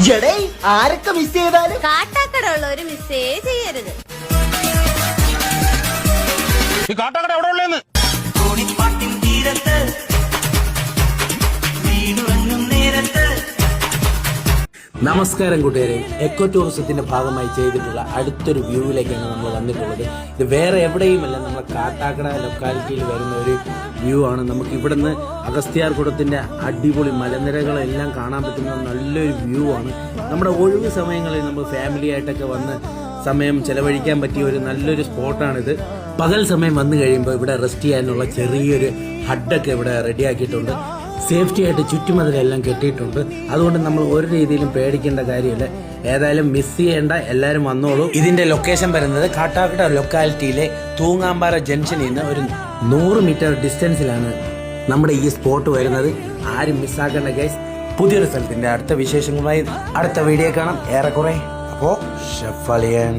ജടേ ആരൊക്കെ മിസ് ചെയ്താലും കാട്ടാക്കട ഉള്ളവര് മിസ്സേ ചെയ്യരുത്. ഈ കാട്ടാക്കട എവിടെ ഉള്ളേന്ന് നമസ്കാരം കൂട്ടുകാരെ, എക്കോ ടൂറിസത്തിന്റെ ഭാഗമായി ചെയ്തിട്ടുള്ള അടുത്തൊരു വ്യൂവിലേക്കാണ് നമ്മൾ വന്നിട്ടുള്ളത്. ഇത് വേറെ എവിടെയുമല്ല, നമ്മുടെ കാട്ടാക്കട ലൊക്കാലിറ്റിയിൽ വരുന്ന ഒരു വ്യൂ ആണ്. നമുക്ക് ഇവിടുന്ന് അഗസ്ത്യാർകൂടത്തിന്റെ അടിപൊളി മലനിരകളെല്ലാം കാണാൻ പറ്റുന്ന നല്ലൊരു വ്യൂ ആണ്. നമ്മുടെ ഒഴിവ് സമയങ്ങളിൽ നമ്മൾ ഫാമിലി ആയിട്ടൊക്കെ വന്ന് സമയം ചെലവഴിക്കാൻ പറ്റിയ ഒരു നല്ലൊരു സ്പോട്ടാണിത്. പകൽ സമയം വന്നു കഴിയുമ്പോൾ ഇവിടെ റെസ്റ്റ് ചെയ്യാനുള്ള ചെറിയൊരു ഹഡൊക്കെ ഇവിടെ റെഡിയാക്കിയിട്ടുണ്ട്. സേഫ്റ്റി ആയിട്ട് ചുറ്റുമതിലെല്ലാം കെട്ടിയിട്ടുണ്ട്. അതുകൊണ്ട് നമ്മൾ ഒരു രീതിയിലും പേടിക്കേണ്ട കാര്യമില്ല. ഏതായാലും മിസ് ചെയ്യേണ്ട, എല്ലാവരും വന്നോളൂ. ഇതിന്റെ ലൊക്കേഷൻ വരുന്നത് കാട്ടാക്കട ലൊക്കാലിറ്റിയിലെ തൂങ്ങാമ്പാറ ജംഗ്ഷനിൽ നിന്ന് ഒരു 100 മീറ്റർ ഡിസ്റ്റൻസിലാണ് നമ്മുടെ ഈ സ്പോട്ട് വരുന്നത്. ആരും മിസ്സാക്കേണ്ട ഗൈസ്. പുതിയൊരു സ്ഥലത്തിന്റെ അടുത്ത വിശേഷങ്ങളുമായി അടുത്ത വീഡിയോ കാണാം. ഏറെക്കുറെ അപ്പോ ഷെഫ് അളിയൻ.